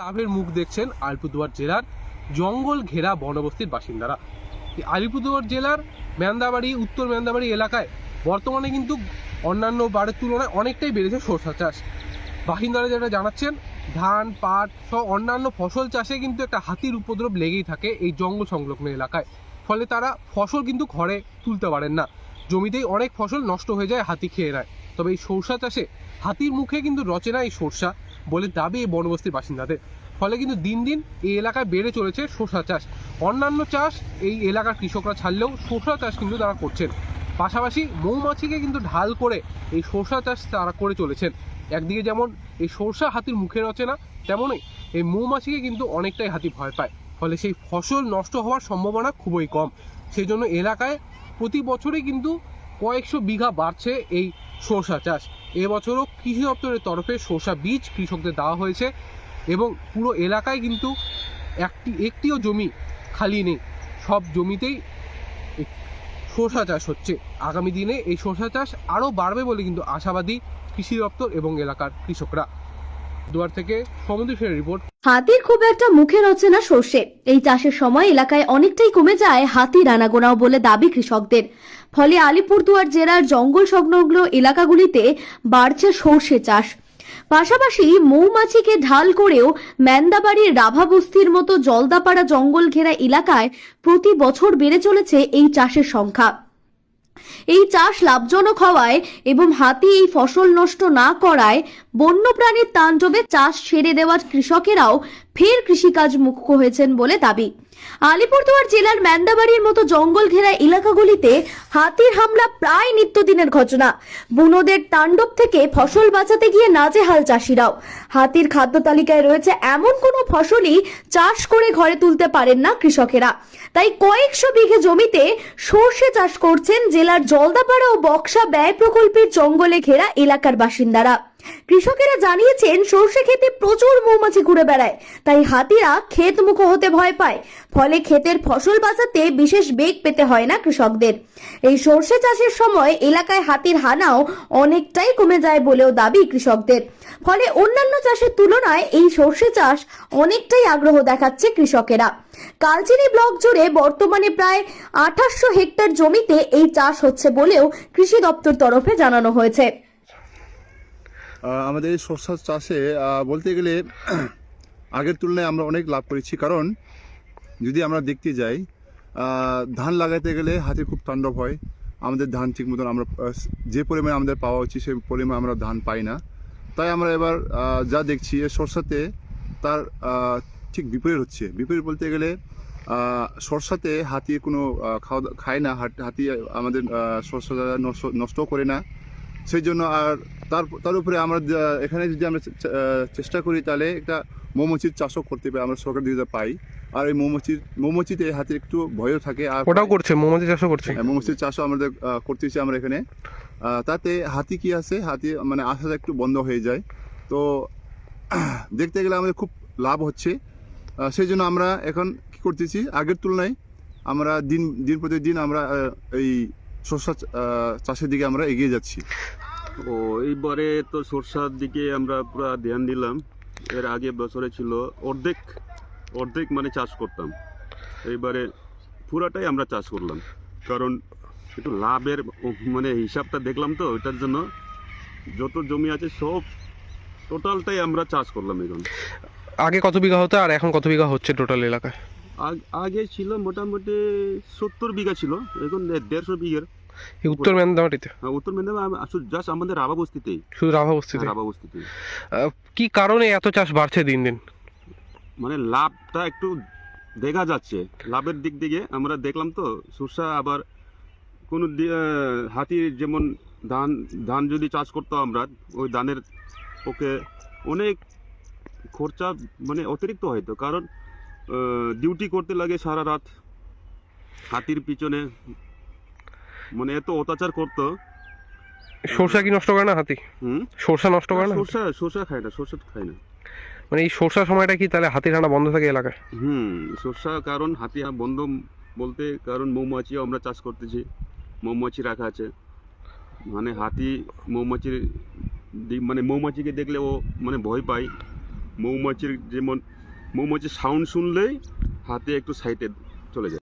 লাভের মুখ দেখছেন আলিপুরদুয়ার জেলার জঙ্গল ঘেরা বনবস্তির বাসিন্দারা। আলিপুরদুয়ার জেলার ম্যান্দাবাড়ি, উত্তর ম্যান্দাবাড়ি এলাকায় বর্তমানে কিন্তু অন্যান্য বারের তুলনায় অনেকটাই বেড়েছে সরষা চাষ। বাসিন্দারা যেটা জানাচ্ছেন, ধান, পাট সহ অন্যান্য ফসল চাষে কিন্তু একটা হাতির উপদ্রব লেগেই থাকে এই জঙ্গল সংলগ্ন এলাকায়। ফলে তারা ফসল কিন্তু ঘরে তুলতে পারেন না, জমিতেই অনেক ফসল নষ্ট হয়ে যায়, হাতি খেয়ে নেয়। তবে এই সরষা চাষে হাতির মুখে কিন্তু রচে না এই সরষা বলে দাবি এই বনবস্তির বাসিন্দাদের। ফলে কিন্তু দিন দিন এই এলাকায় বেড়ে চলেছে শসা চাষ। অন্যান্য চাষ এই এলাকার কৃষকরা ছাড়লেও শসা চাষ কিন্তু তারা করছেন। পাশাপাশি মৌমাছিকে কিন্তু ঢাল করে এই শসা চাষ তারা করে চলেছেন। একদিকে যেমন এই সরষা হাতির মুখে রচে না, তেমনই এই মৌমাছিকে কিন্তু অনেকটাই হাতি ভয় পায়। ফলে সেই ফসল নষ্ট হওয়ার সম্ভাবনা খুবই কম। সেই জন্য এলাকায় প্রতি বছরই কিন্তু কয়েকশো বিঘা বাড়ছে এই সরষা চাষ। এবছরও কৃষি দপ্তরের তরফে সরষা বীজ কৃষকদের দেওয়া হয়েছে এবং পুরো এলাকায় কিন্তু একটিও জমি খালি নেই, সব জমিতেই সরষা চাষ হচ্ছে। আগামী দিনে এই সরষা চাষ আরও বাড়বে বলে কিন্তু আশাবাদী কৃষি দপ্তর এবং এলাকার কৃষকরা। দুয়ার থেকে সমুদ্রের রিপোর্ট। হাতির খুব একটা মুখে রচে না সর্ষে। এই চাষের সময় এলাকায় অনেকটাই কমে যায় হাতির আনাগোনাও বলে দাবি কৃষকদের। ফলে আলিপুরদুয়ার জেলার জঙ্গল সংলগ্ন এলাকাগুলিতে বাড়ছে সর্ষে চাষ। পাশাপাশি মৌমাছিকে ঢাল করেও ম্যান্দাবাড়ির রাভাবস্তির মতো জলদাপাড়া জঙ্গল ঘেরা এলাকায় প্রতি বছর বেড়ে চলেছে এই চাষের সংখ্যা। এই চাষ লাভজনক হওয়ায় এবং হাতি এই ফসল নষ্ট না করায় বন্যপ্রাণীর তাণ্ডবে চাষ ছেড়ে দেওয়ার কৃষকেরাও ফের কৃষিকাজ মুখ্য হয়েছেন বলে দাবি। আলিপুরদুয়ার জেলার ম্যান্দাবাড়ির মতো জঙ্গল ঘেরা এলাকাগুলিতে হাতির হামলা প্রায় নিত্যদিনের ঘটনা। বুনোদের তাণ্ডব থেকে ফসল বাঁচাতে গিয়ে নাজেহাল চাষিরাও। হাতির খাদ্য তালিকায় রয়েছে এমন কোনো ফসলই চাষ করে ঘরে তুলতে পারেন না কৃষকেরা। তাই কয়েকশো বিঘে জমিতে সর্ষে চাষ করছেন জেলার জলদাপাড়া ও বক্সা ব্যয় প্রকল্পের জঙ্গলে ঘেরা এলাকার বাসিন্দারা। কৃষকেরা জানিয়েছেন সর্ষে ক্ষেতে প্রচুর মৌমাছি ঘুরে বেড়ায়, তাই হাতিরা ক্ষেত মুখো হতে ভয় পায়। ফলে ক্ষেতের ফসল বাঁচাতে বিশেষ বেগ পেতে হয় না কৃষকদের। এই সর্ষে চাষের সময় এলাকায় হাতির হানাও অনেকটাই কমে যায় বলেও দাবি কৃষকদের। ফলে অন্যান্য চাষের তুলনায় এই সর্ষে চাষ অনেকটাই আগ্রহ দেখাচ্ছে কৃষকেরা। কালচিনি ব্লক জুড়ে বর্তমানে প্রায় 2800 হেক্টর জমিতে এই চাষ হচ্ছে বলেও কৃষি দপ্তর তরফে জানানো হয়েছে। আমাদের এই শস্য চাষে বলতে গেলে আগের তুলনায় আমরা অনেক লাভ করেছি। কারণ যদি আমরা দেখতে যাই, ধান লাগাতে গেলে হাতির খুব তাণ্ডব হয়। আমাদের ধান ঠিক মতন আমরা যে পরিমাণে আমাদের পাওয়া উচিত সেই পরিমাণে আমরা ধান পাই না। তাই আমরা এবার যা দেখছি সরষাতে তার ঠিক বিপরীত হচ্ছে। বিপরীত বলতে গেলে সরষাতে হাতি কোনো খায় না, হাতি আমাদের শস্য নষ্ট করে না। সেই জন্য আর তার উপরে আমরা এখানে যদি আমরা চেষ্টা করি তাহলে একটা মৌমাছির চাষও করতে পারি, আমরা সরকার দিকে পাই। আর এই মৌমাছিতে হাতির একটু ভয়ও থাকে। আর ওটাও করছে, মৌমাছি চাষও করছে। মৌমাছির চাষও আমাদের করতেছি আমরা এখানে। তাতে হাতি কি আছে, হাতি মানে আসাটা একটু বন্ধ হয়ে যায়। তো দেখতে গেলে আমাদের খুব লাভ হচ্ছে। সেই জন্য আমরা এখন কি করতেছি, আগের তুলনায় আমরা দিন প্রতিদিন আমরা এই সরষা চাষের দিকে আমরা এগিয়ে যাচ্ছি। ও এইবারে তো সরষার দিকে আমরা পুরো ধ্যান দিলাম। এর আগে বছরে ছিল অর্ধেক মানে চাষ করতাম, এইবারে পুরাটাই আমরা চাষ করলাম। কারণ একটু লাভের মানে হিসাবটা দেখলাম, তো ওইটার জন্য যত জমি আছে সব টোটালটাই আমরা চাষ করলাম। এখন আগে কত বিঘা হতো আর এখন কত বিঘা হচ্ছে টোটাল এলাকায়? আগে ছিল মোটামুটি 70 বিঘা ছিল, এখন 150 বিঘার। উত্তর ম্যান্দাবাড়িতে? হ্যাঁ, উত্তর ম্যান্দাবাড়ি জাস্ট আমাদের রাভাবস্তিতেই, শুধু রাভাবস্তিতে? রাভাবস্তিতেই। কি কারণে এত চাষ বাড়ছে দিন দিন? মানে লাভটা একটু দেখা যাচ্ছে, লাভের দিক থেকে আমরা দেখলাম। তো সরষা আবার কোনো হাতির যেমন ধান যদি চাষ করতাম আমরা, ওই ধানের পক্ষে অনেক খরচা মানে অতিরিক্ত হয়তো। কারণ ডিউটি করতে লাগে সারা রাত, হাতির পিছনে মানে এত অত্যাচার করতো। সরষা কি নষ্ট করে না হাতি? সরষা নষ্ট করে না? সরষা খায় না। মানে এই সরষার সময়টা কি তাহলে হাতির হানা বন্ধ থাকে এলাকায়? সরষা কারণ হাতি বন্ধ বলতে কারণ মৌমাছিও আমরা চাষ করতেছি, মৌমাছি রাখা আছে। মানে হাতি মৌমাছিকে দেখলে ও মানে ভয় পায়। মৌমাছির যেমন মৌমাছির সাউন্ড শুনলেই হাতি একটু সাইডে চলে যায়।